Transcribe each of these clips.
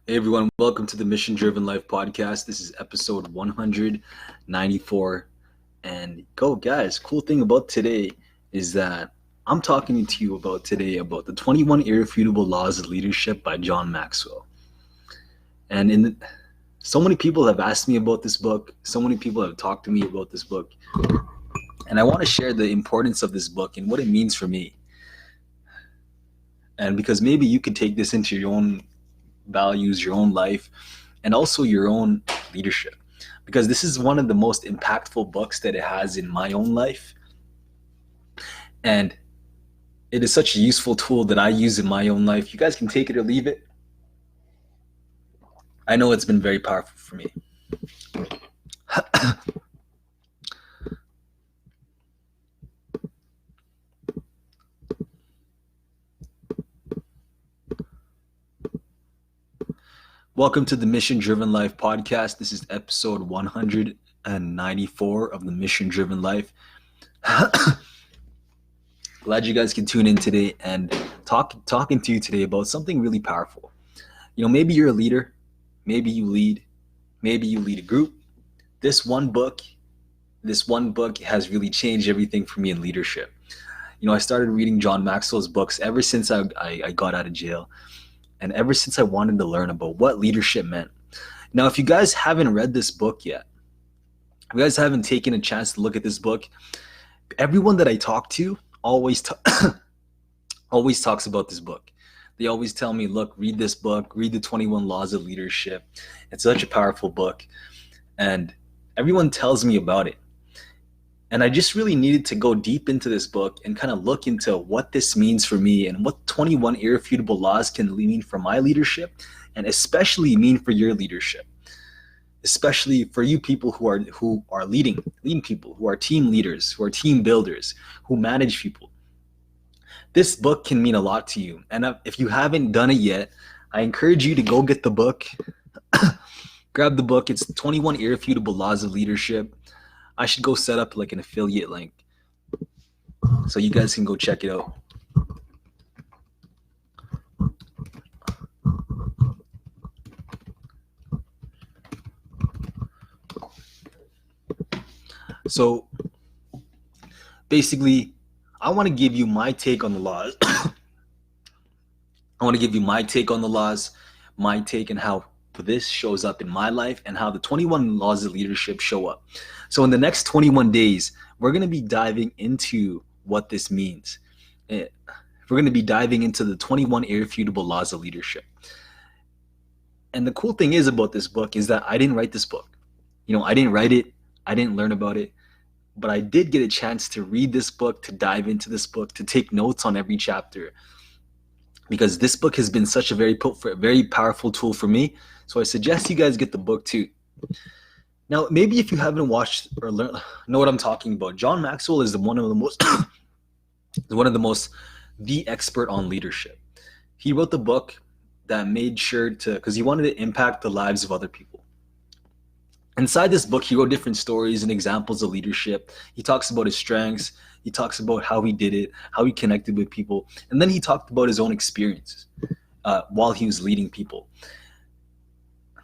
Hey everyone, welcome to the Mission Driven Life podcast. This is episode 194. And go, guys, cool thing about today is that I'm talking to you about today about the 21 Irrefutable Laws of Leadership by John Maxwell. And so many people have asked me about this book. So many people have talked to me about this book. And I want to share the importance of this book and what it means for me. And because maybe you could take this into your own values, your own life, and also your own leadership, because this is one of the most impactful books that it has in my own life, and it is such a useful tool that I use in my own life. You guys can take it or leave it. I know it's been very powerful for me. Welcome to the Mission Driven Life podcast. This is episode 194 of the Mission Driven Life. Glad you guys can tune in today and talking to you today about something really powerful. You know, maybe you're a leader, maybe you lead a group. This one book has really changed everything for me in leadership. You know, I started reading John Maxwell's books ever since I got out of jail. And ever since I wanted to learn about what leadership meant. Now, if you guys haven't read this book yet, if you guys haven't taken a chance to look at this book, everyone that I talk to always talks about this book. They always tell me, look, read this book, read the 21 Laws of Leadership. It's such a powerful book. And everyone tells me about it. And I just really needed to go deep into this book and kind of look into what this means for me and what 21 irrefutable laws can mean for my leadership, and especially mean for your leadership, especially for you people who are leading people, who are team leaders, who are team builders, who manage people. This book can mean a lot to you. And if you haven't done it yet, I encourage you to go get the book. Grab the book. It's 21 Irrefutable Laws of Leadership. I should go set up like an affiliate link so you guys can go check it out. So basically, I want to give you my take on the laws. I want to give you my take on the laws, my take on how this shows up in my life, and how the 21 laws of leadership show up. So in the next 21 days, we're going to be diving into what this means. We're going to be diving into the 21 irrefutable laws of leadership. And the cool thing is about this book is that I didn't write this book. You know, I didn't write it. I didn't learn about it. But I did get a chance to read this book, to dive into this book, to take notes on every chapter. Because this book has been such a very powerful tool for me. So I suggest you guys get the book too. Now, maybe if you haven't watched or know what I'm talking about, John Maxwell is one of the most the expert on leadership. He wrote the book that made sure because he wanted to impact the lives of other people. Inside this book, he wrote different stories and examples of leadership. He talks about his strengths. He talks about how he did it, how he connected with people. And then he talked about his own experiences while he was leading people.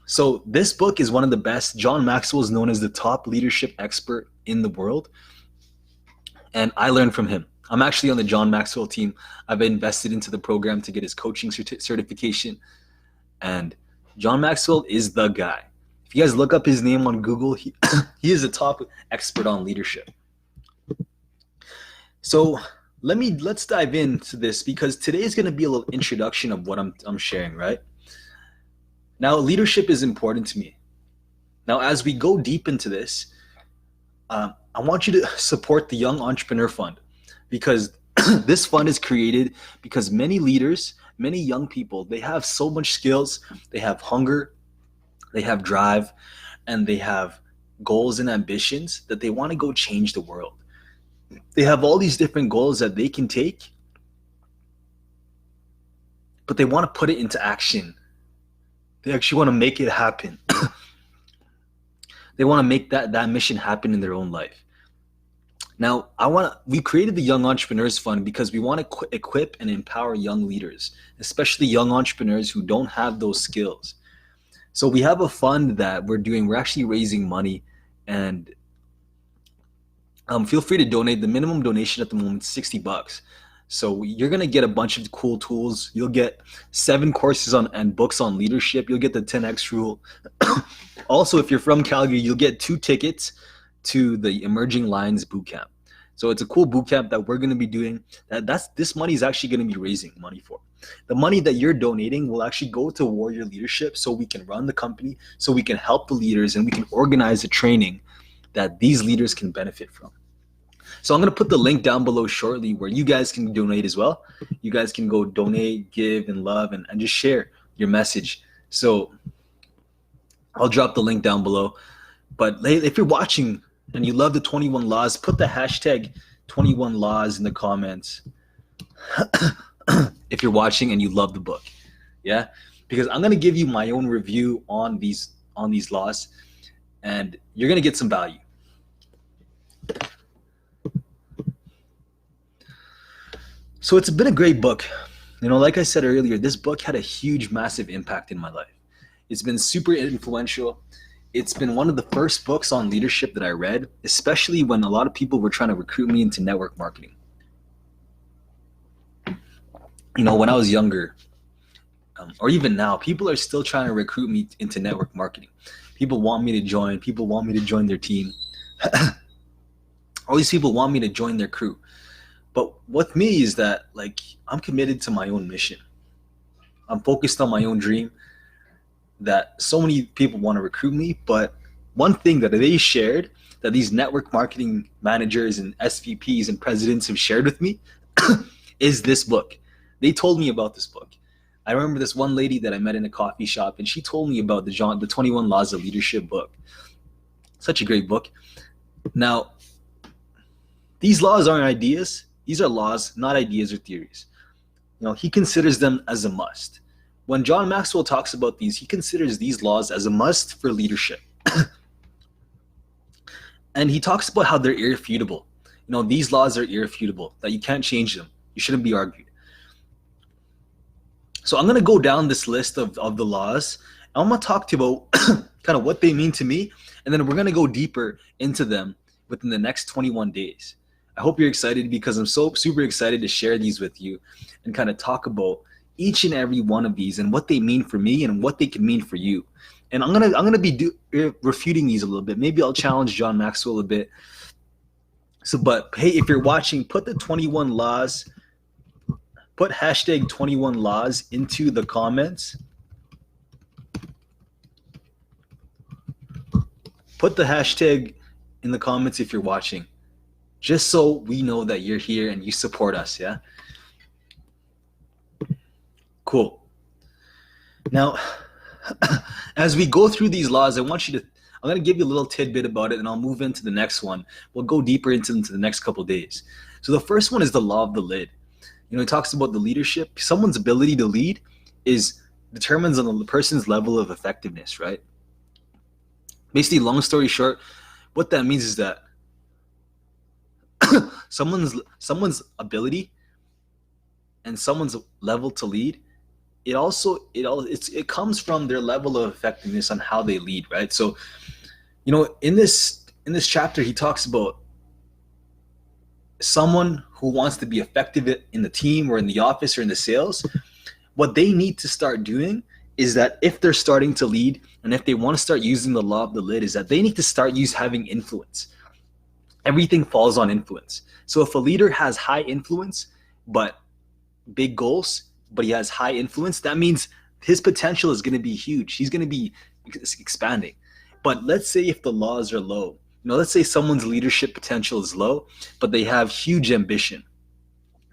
So this book is one of the best. John Maxwell is known as the top leadership expert in the world. And I learned from him. I'm actually on the John Maxwell team. I've invested into the program to get his coaching certification. And John Maxwell is the guy. If you guys look up his name on Google, he is a top expert on leadership. So let's dive into this, because today is going to be a little introduction of what I'm sharing, right? Now, leadership is important to me. Now, as we go deep into this, I want you to support the Young Entrepreneur Fund, because this fund is created because many leaders, many young people, they have so much skills, they have hunger, they have drive, and they have goals and ambitions that they want to go change the world. They have all these different goals that they can take, but they want to put it into action. They actually want to make it happen. They want to make that mission happen in their own life. Now, we created the Young Entrepreneurs Fund because we want to equip and empower young leaders, especially young entrepreneurs who don't have those skills. So we have a fund that we're doing. We're actually raising money, and feel free to donate. The minimum donation at the moment is $60. So you're gonna get a bunch of cool tools. You'll get 7 courses on and books on leadership. You'll get the 10x rule. Also, if you're from Calgary, you'll get 2 tickets to the Emerging Lions Bootcamp. So it's a cool bootcamp that we're gonna be doing. This money is actually gonna be raising money for. The money that you're donating will actually go to Warrior Leadership, so we can run the company, so we can help the leaders, and we can organize the training that these leaders can benefit from. So I'm going to put the link down below shortly where you guys can donate as well. You guys can go donate, give, and love, and just share your message. So I'll drop the link down below. But if you're watching and you love the 21 laws, put the hashtag 21 laws in the comments. If you're watching and you love the book, yeah, because I'm going to give you my own review on these laws, and you're going to get some value. So it's been a great book. Like I said earlier, this book had a huge, massive impact in my life. It's been super influential. It's been one of the first books on leadership that I read, especially when a lot of people were trying to recruit me into network marketing. When I was younger, or even now, people are still trying to recruit me into network marketing. People want me to join. People want me to join their team. All these people want me to join their crew. But with me is that, I'm committed to my own mission. I'm focused on my own dream, that so many people want to recruit me. But one thing that they shared, that these network marketing managers and SVPs and presidents have shared with me is this book. They told me about this book. I remember this one lady that I met in a coffee shop, and she told me about the 21 Laws of Leadership book. Such a great book. Now, these laws aren't ideas. These are laws, not ideas or theories. He considers them as a must. When John Maxwell talks about these, he considers these laws as a must for leadership. And he talks about how they're irrefutable. These laws are irrefutable, that you can't change them. You shouldn't be argued. So I'm going to go down this list of the laws. I'm going to talk to you about kind of what they mean to me, and then we're going to go deeper into them within the next 21 days. I hope you're excited, because I'm so super excited to share these with you and kind of talk about each and every one of these and what they mean for me and what they can mean for you. And I'm gonna be refuting these a little bit. Maybe I'll challenge John Maxwell a bit. But hey, if you're watching, put the 21 laws, put hashtag 21 laws into the comments. Put the hashtag in the comments if you're watching, just so we know that you're here and you support us, yeah? Cool. Now, as we go through these laws, I'm going to give you a little tidbit about it, and I'll move into the next one. We'll go deeper into the next couple of days. So the first one is the law of the lid. It talks about the leadership. Someone's ability to lead determines on the person's level of effectiveness, right? Basically, long story short, what that means is that someone's ability and someone's level to lead, it comes from their level of effectiveness on how they lead, right? So, in this chapter, he talks about someone who wants to be effective in the team or in the office or in the sales. What they need to start doing is that if they're starting to lead and if they want to start using the law of the lid, is that they need to start having influence. Everything falls on influence. So if a leader has high influence, but big goals, but he has high influence, that means his potential is going to be huge. He's going to be expanding. But let's say if the laws are low, let's say someone's leadership potential is low, but they have huge ambition.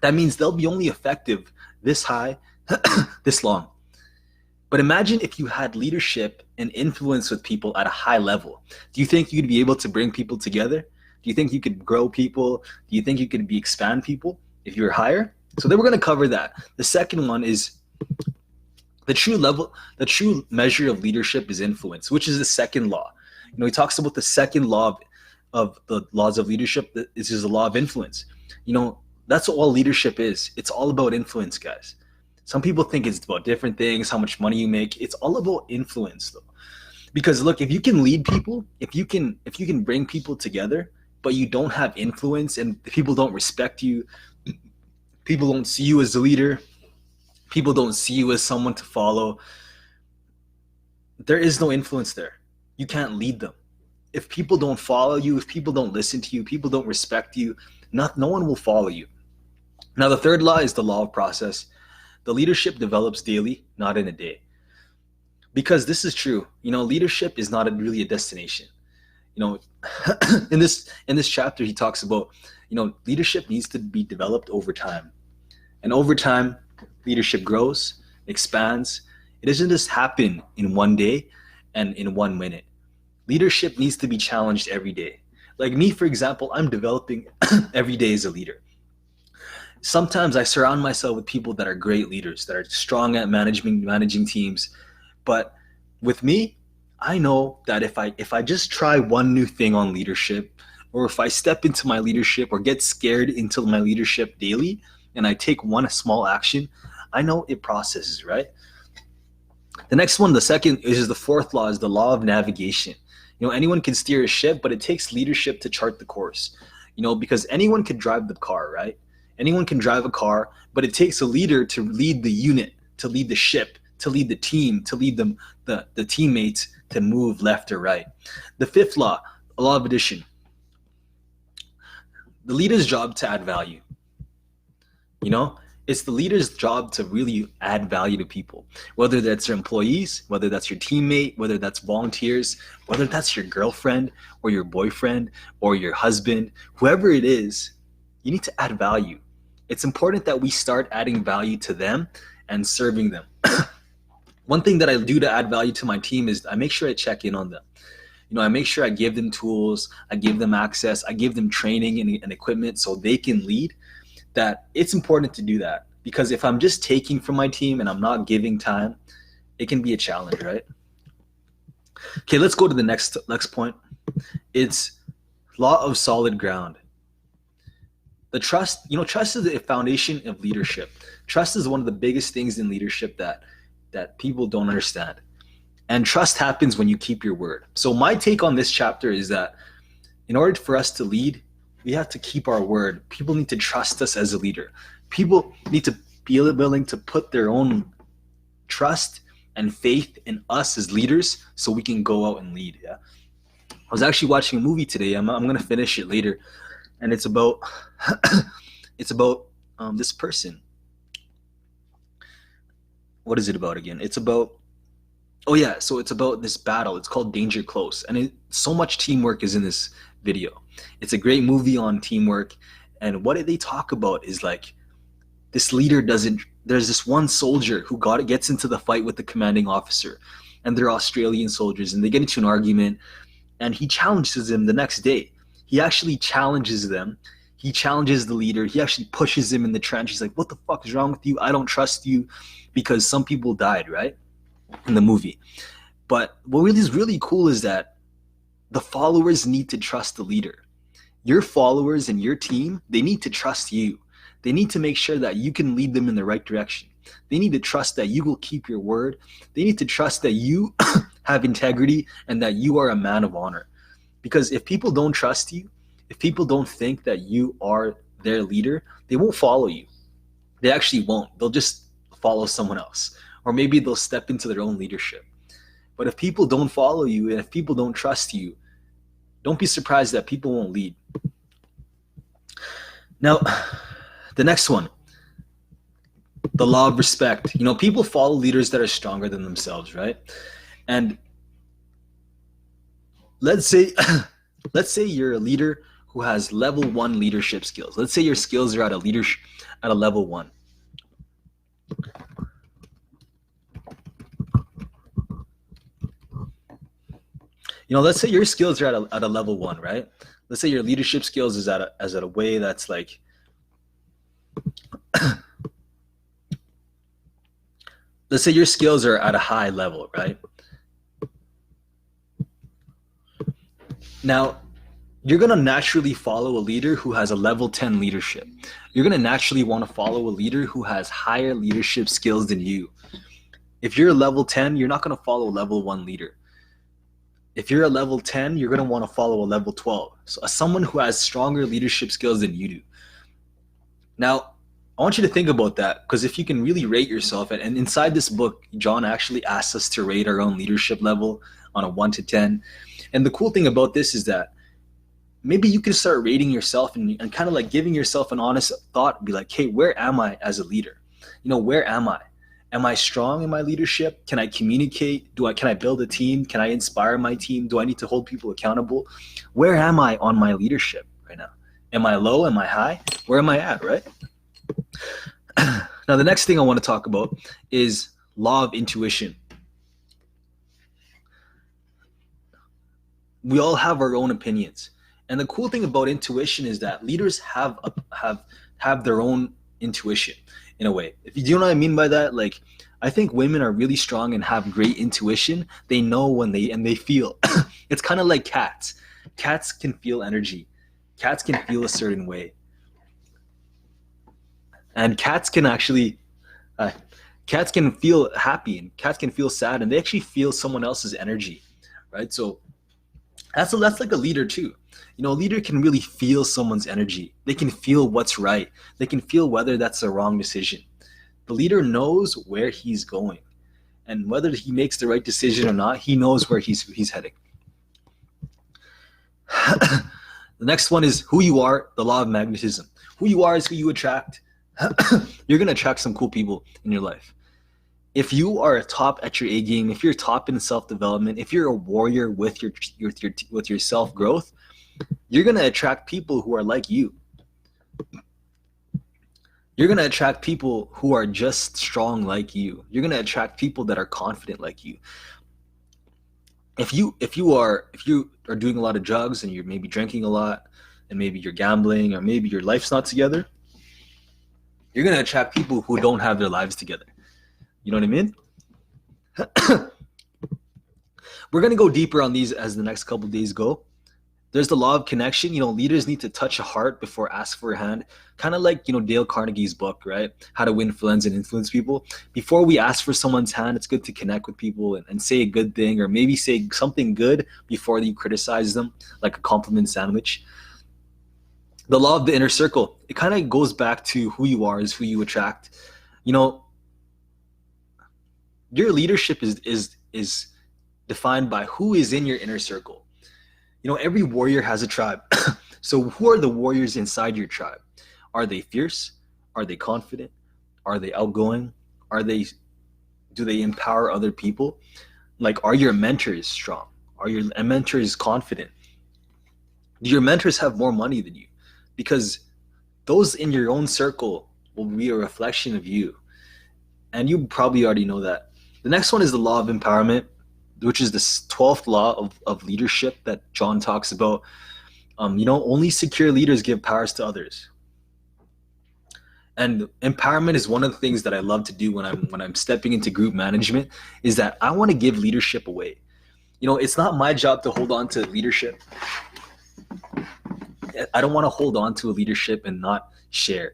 That means they'll be only effective this high, this long. But imagine if you had leadership and influence with people at a high level. Do you think you'd be able to bring people together? Do you think you could grow people? Do you think you could expand people if you were higher? So then we're going to cover that. The second one is the true measure of leadership is influence, which is the second law. He talks about the second law of the laws of leadership. This is the law of influence. That's what all leadership is. It's all about influence, guys. Some people think it's about different things, how much money you make. It's all about influence, though. Because look, if you can lead people, if you can bring people together, but you don't have influence and people don't respect you, people don't see you as a leader, people don't see you as someone to follow, there is no influence there. You can't lead them. If people don't follow you, if people don't listen to you, people don't respect you, no one will follow you. Now, the third law is the law of process. The leadership develops daily, not in a day. Because this is true. Leadership is not really a destination. In this chapter, he talks about, leadership needs to be developed over time. And over time, leadership grows, expands. It doesn't just happen in one day and in 1 minute. Leadership needs to be challenged every day. Like me, for example, I'm developing every day as a leader. Sometimes I surround myself with people that are great leaders, that are strong at managing teams. But with me, I know that if I just try one new thing on leadership, or if I step into my leadership or get scared into my leadership daily, and I take one small action, I know it processes, right? The next one, the second, is the fourth law, is the law of navigation. Anyone can steer a ship, but it takes leadership to chart the course. Because anyone can drive the car, right? Anyone can drive a car, but it takes a leader to lead the unit, to lead the ship, to lead the team, to lead them, the teammates to move left or right. The fifth law, a law of addition. The leader's job to add value. It's the leader's job to really add value to people, whether that's your employees, whether that's your teammate, whether that's volunteers, whether that's your girlfriend or your boyfriend or your husband, whoever it is, you need to add value. It's important that we start adding value to them and serving them. One thing that I do to add value to my team is I make sure I check in on them. I make sure I give them tools, I give them access, I give them training and equipment so they can lead. That it's important to do that, because if I'm just taking from my team and I'm not giving time, it can be a challenge, right? Okay, let's go to the next point. It's law of solid ground. The trust, trust is the foundation of leadership. Trust is one of the biggest things in leadership that people don't understand. And trust happens when you keep your word. So my take on this chapter is that in order for us to lead, we have to keep our word. People need to trust us as a leader. People need to be willing to put their own trust and faith in us as leaders so we can go out and lead. Yeah. I was actually watching a movie today. I'm going to finish it later. And it's about this person. What is it about again? It's about this battle. It's called Danger Close. And so much teamwork is in this video. It's a great movie on teamwork. And what they talk about is like, this leader there's this one soldier who gets into the fight with the commanding officer, and they're Australian soldiers, and they get into an argument, and he challenges him the next day. He actually challenges them. He challenges the leader. He actually pushes him in the trench. He's like, what the fuck is wrong with you? I don't trust you, because some people died, right? In the movie. But what is really cool is that the followers need to trust the leader. Your followers and your team, they need to trust you. They need to make sure that you can lead them in the right direction. They need to trust that you will keep your word. They need to trust that you have integrity and that you are a man of honor. Because if people don't trust you, if people don't think that you are their leader, they won't follow you. They actually won't. They'll just follow someone else. Or maybe they'll step into their own leadership. But if people don't follow you and if people don't trust you, don't be surprised that people won't lead. Now, the next one, the law of respect. People follow leaders that are stronger than themselves, right? And let's say you're a leader who has level 1 leadership skills. Let's say your skills are at a level 1. Let's say your skills are at a level 1, right? Let's say your leadership skills is at a way that's like, let's say your skills are at a high level, right? Now, you're going to naturally follow a leader who has a level 10 leadership. You're going to naturally want to follow a leader who has higher leadership skills than you. If you're a level 10, you're not going to follow a level 1 leader. If you're a level 10, you're going to want to follow a level 12. So someone who has stronger leadership skills than you do. Now, I want you to think about that, because if you can really rate yourself, and inside this book, John actually asks us to rate our own leadership level on a 1 to 10. And the cool thing about this is that maybe you can start rating yourself and kind of like giving yourself an honest thought, be like, hey, where am I as a leader? Where am I? Am I strong in my leadership? Can I communicate? Can I build a team? Can I inspire my team? Do I need to hold people accountable? Where am I on my leadership right now? Am I low? Am I high? Where am I at, right? Now, the next thing I want to talk about is law of intuition. We all have our own opinions. And the cool thing about intuition is that leaders have their own intuition in a way. If you do know what I mean by that, like, I think women are really strong and have great intuition. They know when they feel. It's kind of like cats. Cats can feel energy. Cats can feel a certain way. And cats can actually cats can feel happy and cats can feel sad, and they actually feel someone else's energy, right? So that's like a leader too. A leader can really feel someone's energy. They can feel what's right. They can feel whether that's a wrong decision. The leader knows where he's going, and whether he makes the right decision or not, he knows where he's heading. The next one is who you are, the law of magnetism. Who you are is who you attract. You're going to attract some cool people in your life. If you are a top at your A game, if you're top in self-development, if you're a warrior with your self-growth, you're going to attract people who are like you. You're going to attract people who are just strong like you. You're going to attract people that are confident like you. If you are doing a lot of drugs, and you're maybe drinking a lot, and maybe you're gambling, or maybe your life's not together, you're going to attract people who don't have their lives together. You know what I mean? We're going to go deeper on these as the next couple of days go. There's the law of connection. Leaders need to touch a heart before ask for a hand. Kind of like, Dale Carnegie's book, right? How to Win Friends and Influence People. Before we ask for someone's hand, it's good to connect with people and say a good thing, or maybe say something good before you criticize them, like a compliment sandwich. The law of the inner circle. It kind of goes back to who you are is who you attract. Your leadership is defined by who is in your inner circle. Every warrior has a tribe. So who are the warriors inside your tribe? Are they fierce? Are they confident? Are they outgoing? Do they empower other people? Like, are your mentors strong? Are your mentors confident? Do your mentors have more money than you? Because those in your own circle will be a reflection of you. And you probably already know that. The next one is the law of empowerment, which is the 12th law of leadership that John talks about. Only secure leaders give powers to others. And empowerment is one of the things that I love to do when I'm stepping into group management, is that I want to give leadership away. It's not my job to hold on to leadership. I don't want to hold on to a leadership and not share.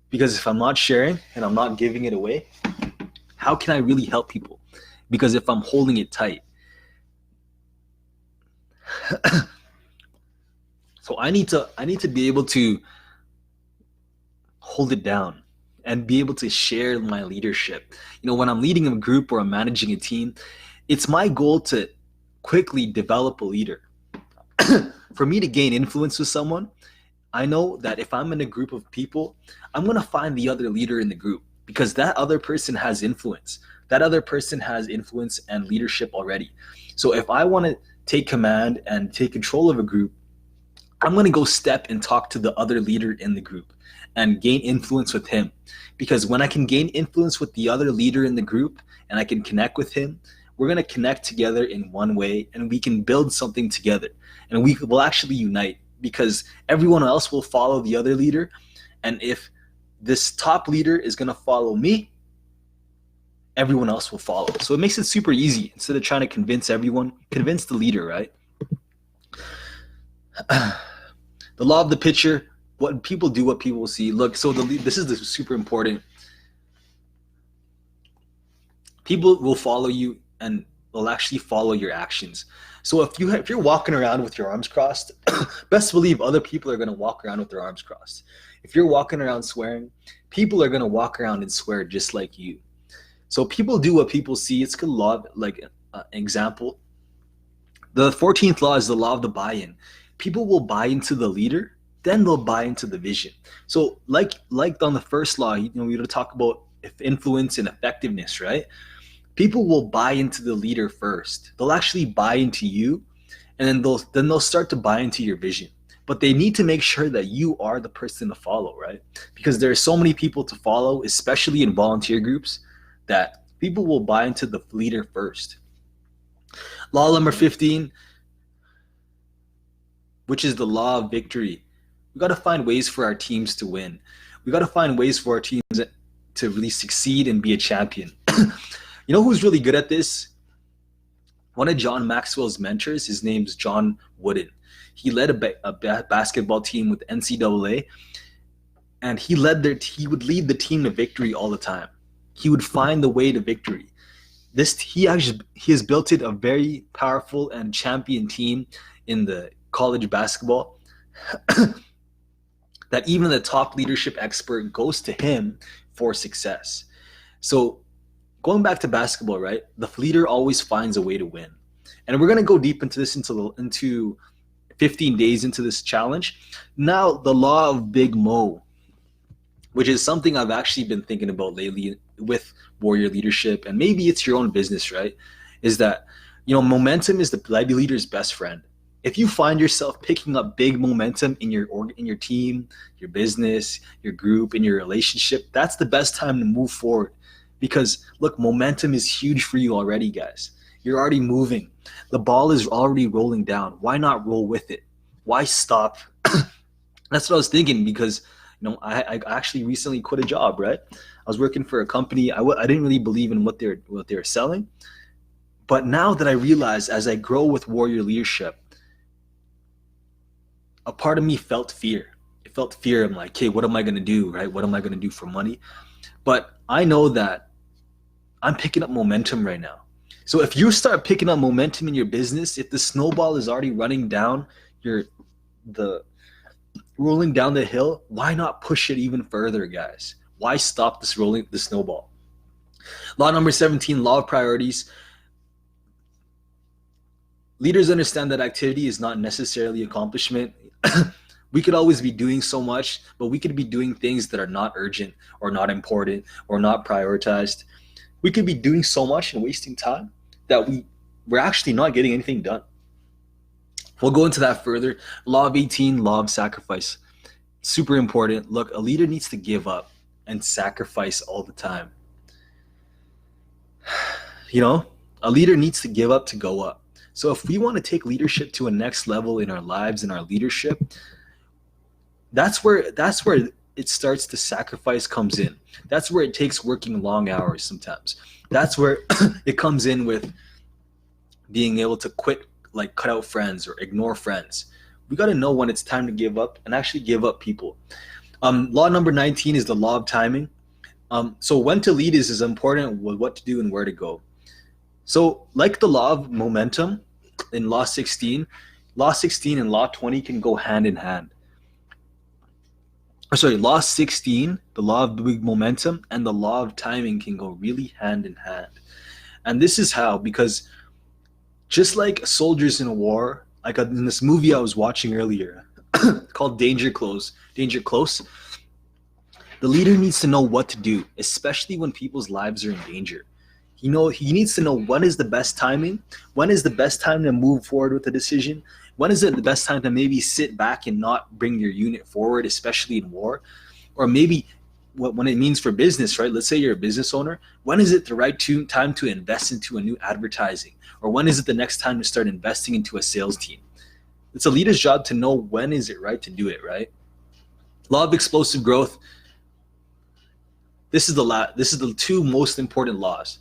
Because if I'm not sharing and I'm not giving it away, how can I really help people? Because if I'm holding it tight. So I need to be able to hold it down and be able to share my leadership. When I'm leading a group or I'm managing a team, it's my goal to quickly develop a leader. For me to gain influence with someone, I know that if I'm in a group of people, I'm going to find the other leader in the group, because that other person has influence. That other person has influence and leadership already. So if I want to take command and take control of a group, I'm going to go step and talk to the other leader in the group and gain influence with him. Because when I can gain influence with the other leader in the group and I can connect with him, we're going to connect together in one way, and we can build something together, and we will actually unite, because everyone else will follow the other leader. And if this top leader is going to follow me, everyone else will follow. So it makes it super easy. Instead of trying to convince everyone, convince the leader, right? The law of the pitcher. What people do, what people see. Look, so this is super important. People will follow you, and they'll actually follow your actions. So if you're walking around with your arms crossed, best believe other people are going to walk around with their arms crossed. If you're walking around swearing, people are going to walk around and swear just like you. So people do what people see. It's a good law, like example. The 14th law is the law of the buy-in. People will buy into the leader, then they'll buy into the vision. So like on the first law, we're going to talk about influence and effectiveness, right? People will buy into the leader first. They'll actually buy into you, and then they'll start to buy into your vision. But they need to make sure that you are the person to follow, right? Because there are so many people to follow, especially in volunteer groups, that people will buy into the leader first. Law number 15, which is the law of victory. We got to find ways for our teams to win. We got to find ways for our teams to really succeed and be a champion. You know who's really good at this? One of John Maxwell's mentors, his name's John Wooden. He led a basketball team with NCAA, and he would lead the team to victory all the time. He would find the way to victory. He has built it a very powerful and champion team in the college basketball that even the top leadership expert goes to him for success. So going back to basketball, right? The leader always finds a way to win. And we're going to go deep into this into 15 days into this challenge. Now, the law of Big Mo, which is something I've actually been thinking about lately with warrior leadership, and maybe it's your own business, right? Is that, momentum is the leader's best friend. If you find yourself picking up big momentum in your team, your business, your group, in your relationship, that's the best time to move forward. Because look, momentum is huge for you already, guys. You're already moving. The ball is already rolling down. Why not roll with it? Why stop? That's what I was thinking, because I actually recently quit a job, right? I was working for a company. I didn't really believe in what they were selling. But now that I realize, as I grow with warrior leadership, a part of me felt fear. It felt fear. I'm like, hey, what am I going to do, right? What am I going to do for money? But I know that I'm picking up momentum right now. So if you start picking up momentum in your business, if the snowball is already rolling down the hill, why not push it even further, guys? Why stop the snowball? Law number 17, law of priorities. Leaders understand that activity is not necessarily accomplishment. We could always be doing so much, but we could be doing things that are not urgent or not important or not prioritized. We could be doing so much and wasting time that we're actually not getting anything done. We'll go into that further. Law of 18, law of sacrifice. Super important. Look, a leader needs to give up and sacrifice all the time. A leader needs to give up to go up. So if we want to take leadership to a next level in our lives and our leadership, that's where it starts to sacrifice comes in. That's where it takes working long hours sometimes. That's where it comes in with being able to cut out friends or ignore friends. We got to know when it's time to give up and actually give up people. Law number 19 is the law of timing. So when to lead is important with what to do and where to go. So like the law of momentum in law 16 and law 20 can go hand in hand. Law 16, the law of big momentum, and the law of timing can go really hand in hand. And this is how, because just like soldiers in a war, like in this movie I was watching earlier called Danger Close, the leader needs to know what to do, especially when people's lives are in danger. He needs to know when is the best timing, when is the best time to move forward with a decision, when is it the best time to maybe sit back and not bring your unit forward, especially in war, or maybe when it means for business, right? Let's say you're a business owner. When is it the right time to invest into a new advertising, or when is it the next time to start investing into a sales team? It's a leader's job to know when is it right to do it, right? Law of explosive growth. This is the two most important laws.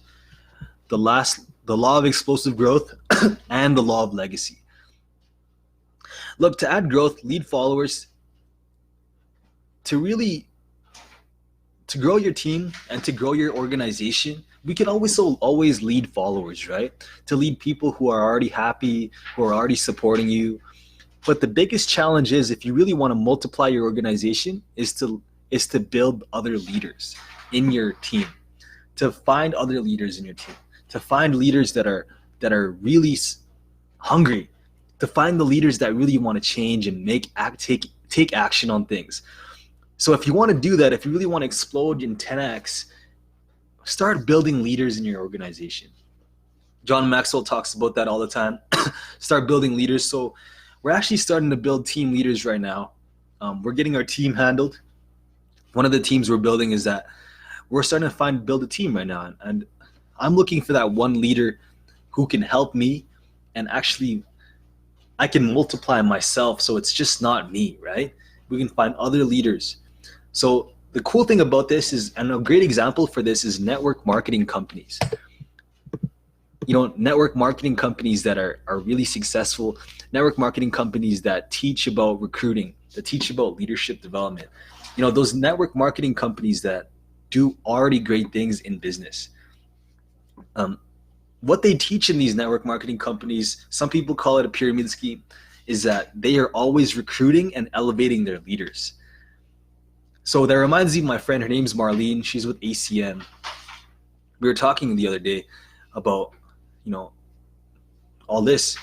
The law of explosive growth and the law of legacy. Look, to add growth, lead followers to really to grow your team and to grow your organization, we can always lead followers, right? To lead people who are already happy, who are already supporting you. But the biggest challenge is, if you really want to multiply your organization, is to build other leaders in your team, to find other leaders in your team, to find leaders that are really hungry, to find the leaders that really want to change and take action on things. So if you want to do that, if you really want to explode in 10x, start building leaders in your organization. John Maxwell talks about that all the time. Start building leaders. So we're actually starting to build team leaders right now. We're getting our team handled. One of the teams we're building is that we're starting to build a team right now. And I'm looking for that one leader who can help me, and actually I can multiply myself. So it's just not me, right? We can find other leaders. So the cool thing about this is, and a great example for this is network marketing companies. Network marketing companies that are really successful, network marketing companies that teach about recruiting, that teach about leadership development. Those network marketing companies that do already great things in business. What they teach in these network marketing companies, some people call it a pyramid scheme, is that they are always recruiting and elevating their leaders. So that reminds me of my friend. Her name's Marlene. She's with ACM. We were talking the other day about, all this.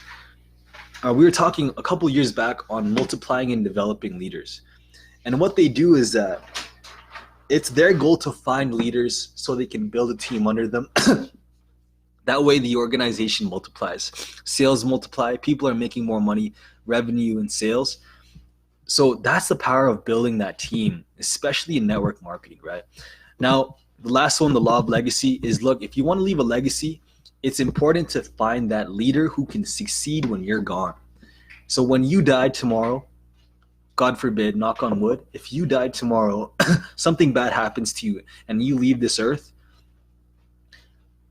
We were talking a couple years back on multiplying and developing leaders. And what they do is that it's their goal to find leaders so they can build a team under them. That way the organization multiplies. Sales multiply. People are making more money, revenue and sales. So that's the power of building that team, especially in network marketing, right? Now, the last one, the law of legacy, is, look, if you want to leave a legacy, it's important to find that leader who can succeed when you're gone. So when you die tomorrow, God forbid, knock on wood, if you die tomorrow, something bad happens to you and you leave this earth,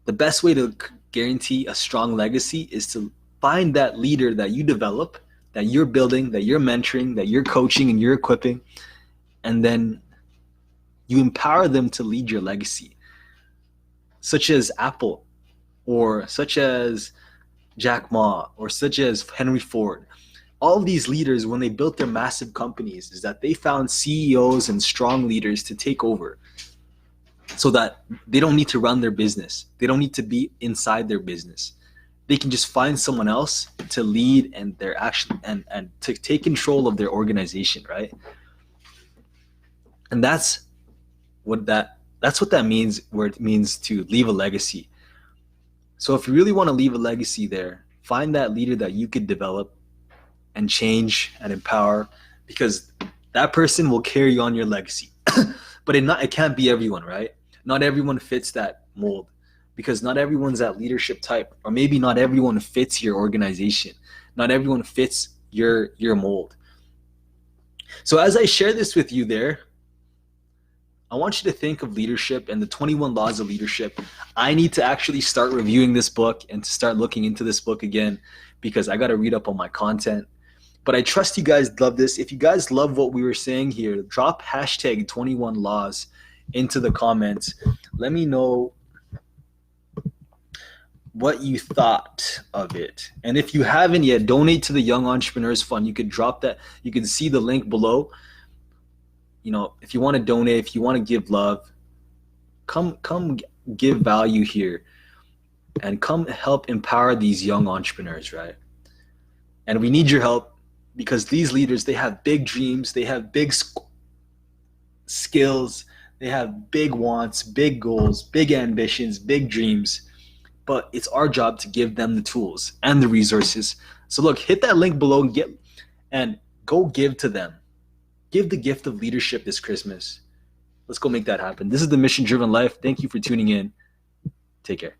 the best way to guarantee a strong legacy is to find that leader that you develop, that you're building, that you're mentoring, that you're coaching and you're equipping, and then you empower them to lead your legacy, such as Apple, or such as Jack Ma, or such as Henry Ford. All of these leaders, when they built their massive companies, is that they found CEOs and strong leaders to take over, so that they don't need to run their business. They don't need to be inside their business. They can just find someone else to lead and their action and to take control of their organization, right? And that's what that means, where it means to leave a legacy. So if you really want to leave a legacy there, find that leader that you could develop and change and empower, because that person will carry on your legacy. But it can't be everyone, right? Not everyone fits that mold, because not everyone's that leadership type, or maybe not everyone fits your organization. Not everyone fits your mold. So as I share this with you there, I want you to think of leadership and the 21 laws of leadership. I need to actually start reviewing this book and to start looking into this book again, because I got to read up on my content. But I trust you guys love this. If you guys love what we were saying here, drop hashtag 21 laws into the comments. Let me know what you thought of it. And if you haven't yet, donate to the Young Entrepreneurs Fund. You could drop that. You can see the link below. If you want to donate, if you want to give love, come give value here and come help empower these young entrepreneurs, right? And we need your help, because these leaders, they have big dreams, they have big skills, they have big wants, big goals, big ambitions, big dreams. But it's our job to give them the tools and the resources. So look, hit that link below and go give to them. Give the gift of leadership this Christmas. Let's go make that happen. This is the Mission Driven Life. Thank you for tuning in. Take care.